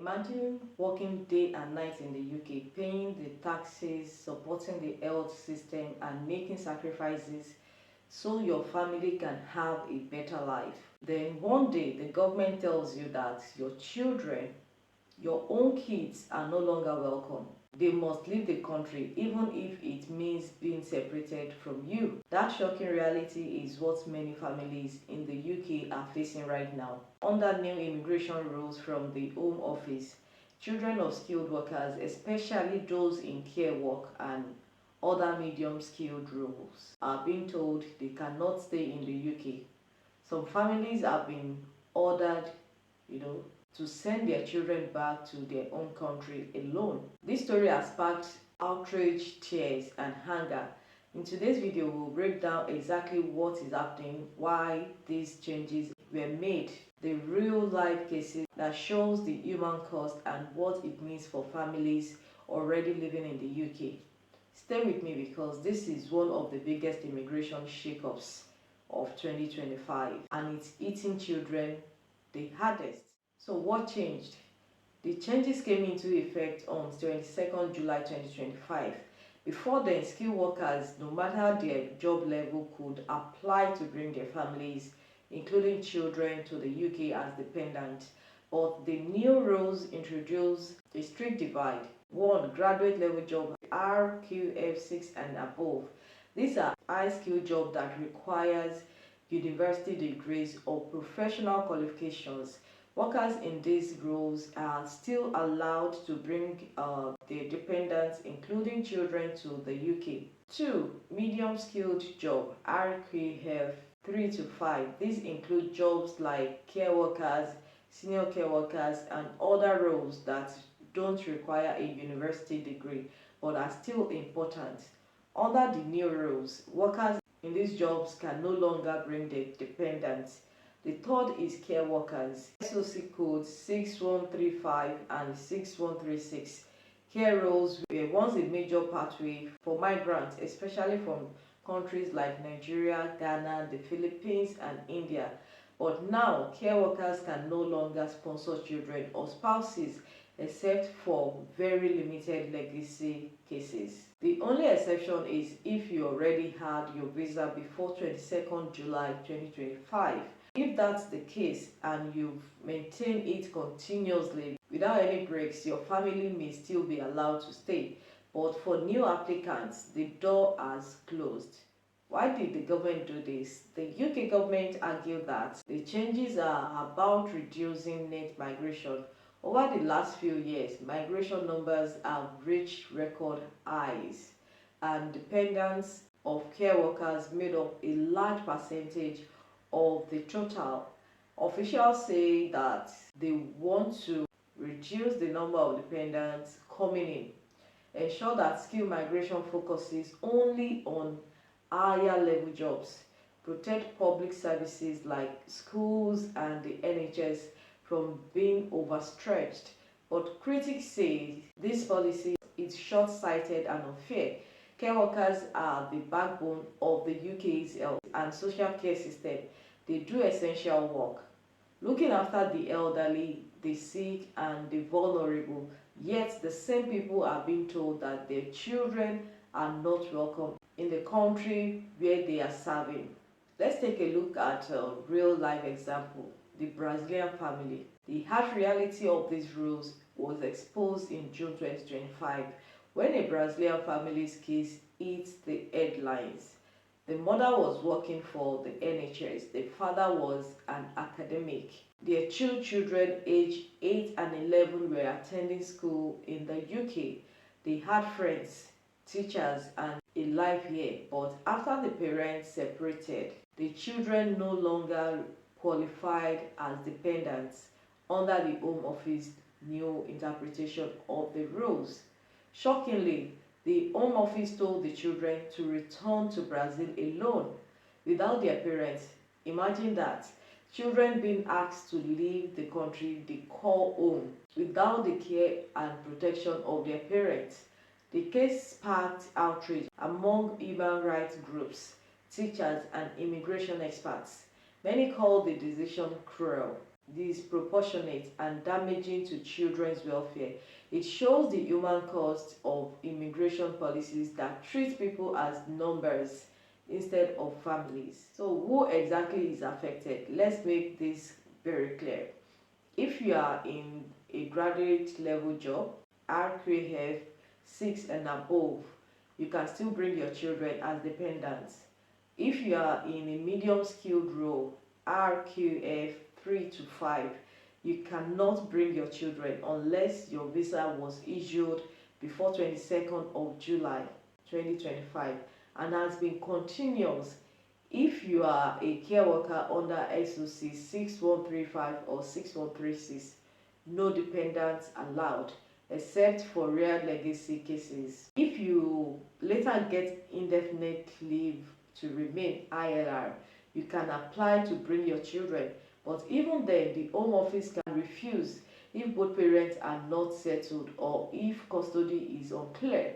Imagine working day and night in the UK, paying the taxes, supporting the health system, and making sacrifices so your family can have a better life. Then one day the government tells you that your children, your own kids, are no longer welcome. They must leave the country even if it means being separated from you. That shocking reality is what many families in the UK are facing right now. Under new immigration rules from the Home Office, children of skilled workers, especially those in care work and other medium skilled roles, are being told they cannot stay in the UK. Some families have been ordered, to send their children back to their own country alone. This story has sparked outrage, tears, and anger. In today's video, we'll break down exactly what is happening, why these changes were made, the real life cases that shows the human cost, and what it means for families already living in the UK. Stay with me because this is one of the biggest immigration shakeups of 2025, and it's hitting children the hardest. So what changed? The changes came into effect on 22nd July 2025. Before then, skilled workers, no matter their job level, could apply to bring their families, including children, to the UK as dependents. But the new rules introduced a strict divide. One, graduate level job, RQF6 and above. These are high skill jobs that requires university degrees or professional qualifications. Workers in these roles are still allowed to bring their dependents, including children, to the UK. 2. Medium skilled job, RQF 3 to 5. These include jobs like care workers, senior care workers, and other roles that don't require a university degree but are still important. Under the new rules, workers in these jobs can no longer bring their dependents. The third is care workers. SOC codes 6135 and 6136. Care roles were once a major pathway for migrants, especially from countries like Nigeria, Ghana, the Philippines, and India. But now, care workers can no longer sponsor children or spouses except for very limited legacy cases. The only exception is if you already had your visa before 22nd July 2025. If that's the case and you've maintained it continuously without any breaks, your family may still be allowed to stay. But for new applicants, the door has closed. Why did the government do this? The UK government argued that the changes are about reducing net migration. Over the last few years, migration numbers have reached record highs, and dependents of care workers made up a large percentage of the total. Officials say that they want to reduce the number of dependents coming in, ensure that skill migration focuses only on higher level jobs, protect public services like schools and the NHS from being overstretched. But critics say this policy is short-sighted and unfair. Care workers are the backbone of the UK's health and social care system. They do essential work, looking after the elderly, the sick, and the vulnerable. Yet the same people are being told that their children are not welcome in the country where they are serving. Let's take a look at a real-life example. The Brazilian family. The harsh reality of these rules was exposed in June 2025 when a Brazilian family's case hit the headlines. The mother was working for the NHS, the father was an academic. Their two children aged 8 and 11 were attending school in the UK. They had friends, teachers, and a life here, but after the parents separated, the children no longer qualified as dependents under the Home Office new interpretation of the rules. Shockingly, the Home Office told the children to return to Brazil alone without their parents. Imagine that. Children being asked to leave the country they call home without the care and protection of their parents. The case sparked outrage among human rights groups, teachers, and immigration experts. Many called the decision cruel. disproportionate and damaging to children's welfare. It shows the human cost of immigration policies that treat people as numbers instead of families. So who exactly is affected? Let's make this very clear. If you are in a graduate level job, RQF 6 and above, you can still bring your children as dependents. If you are in a medium skilled role, RQF 3 to 5, you cannot bring your children unless your visa was issued before 22nd of July 2025 and has been continuous. If you are a care worker under SOC 6135 or 6136, no dependents allowed except for rare legacy cases. If you later get indefinite leave to remain ILR, you can apply to bring your children, but even then the Home Office can refuse if both parents are not settled or if custody is unclear.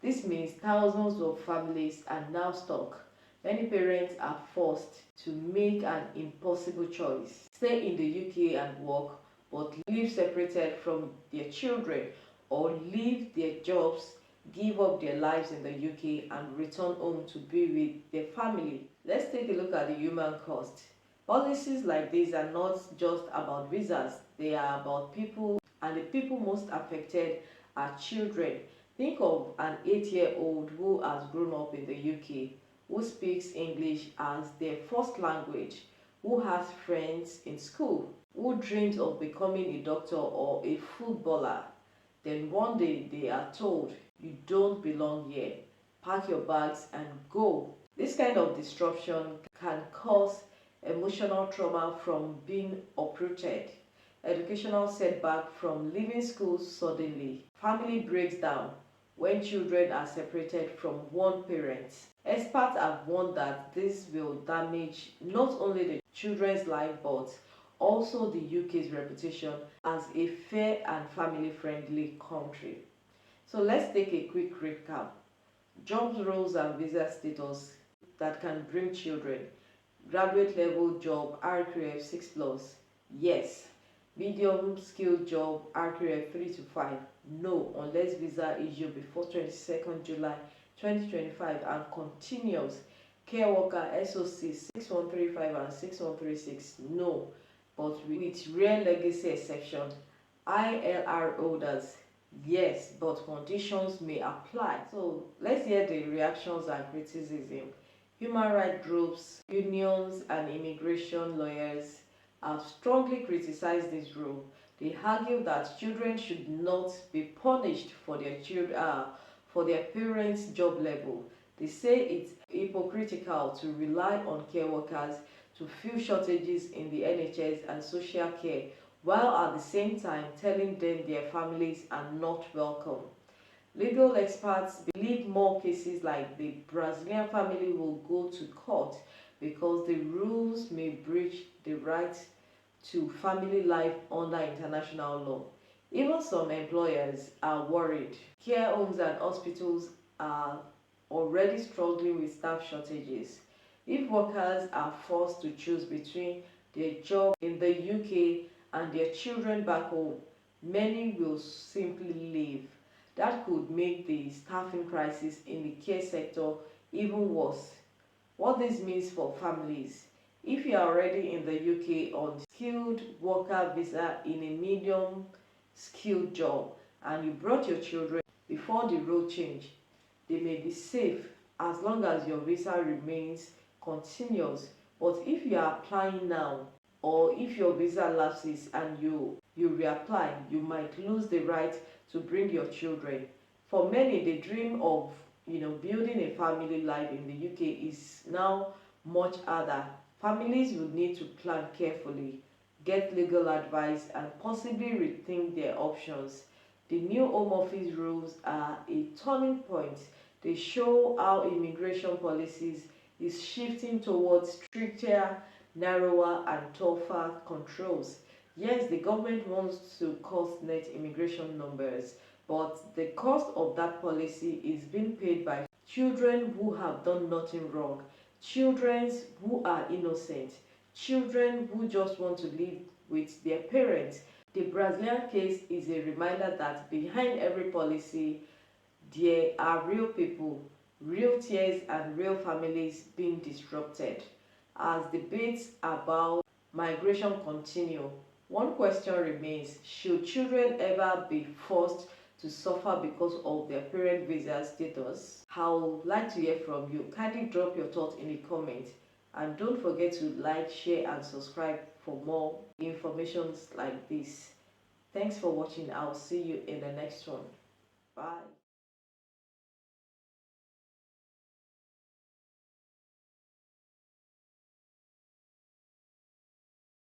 This means thousands of families are now stuck. Many parents are forced to make an impossible choice: stay in the UK and work, but live separated from their children, or leave their jobs, give up their lives in the UK, and return home to be with their family. Let's take a look at the human cost. Policies like these are not just about visas, they are about people, and the people most affected are children. Think of an 8-year-old who has grown up in the UK, who speaks English as their first language, who has friends in school, who dreams of becoming a doctor or a footballer. Then one day they are told, you don't belong here, pack your bags and go. This kind of disruption can cause emotional trauma from being uprooted, educational setback from leaving school suddenly, family breaks down when children are separated from one parent. Experts have warned that this will damage not only the children's life but also the UK's reputation as a fair and family-friendly country. So let's take a quick recap. Jobs, roles and visa status that can bring children. Graduate level job, RQF 6 plus, yes. Medium skilled job, RQF 3 to 5, no, unless visa issue before 22nd July 2025 and continuous. Care worker, SOC 6135 and 6136, no, but with rare legacy exception. ILR holders, yes, but conditions may apply. So let's hear the reactions and criticism. Human rights groups, unions and immigration lawyers have strongly criticized this rule. They argue that children should not be punished for their parents' job level. They say it's hypocritical to rely on care workers to fill shortages in the NHS and social care, while at the same time telling them their families are not welcome. Legal experts believe more cases like the Brazilian family will go to court because the rules may breach the right to family life under international law. Even some employers are worried. Care homes and hospitals are already struggling with staff shortages. If workers are forced to choose between their job in the UK and their children back home, many will simply leave. That could make the staffing crisis in the care sector even worse. What this means for families: if you are already in the UK on skilled worker visa in a medium skilled job and you brought your children before the rule change, they may be safe as long as your visa remains continuous. But if you are applying now, or if your visa lapses and you reapply, you might lose the right to bring your children. For many, the dream of building a family life in the UK is now much harder. Families would need to plan carefully, get legal advice and possibly rethink their options. The new Home Office rules are a turning point. They show how immigration policies is shifting towards stricter, narrower and tougher controls. Yes, the government wants to cut net immigration numbers, but the cost of that policy is being paid by children who have done nothing wrong, children who are innocent, children who just want to live with their parents. The Brazilian case is a reminder that behind every policy, there are real people, real tears, and real families being disrupted. As debates about migration continue, one question remains: should children ever be forced to suffer because of their parent visa status? I would like to hear from you. Kindly drop your thoughts in the comments, and don't forget to like, share, and subscribe for more informations like this. Thanks for watching. I'll see you in the next one. Bye.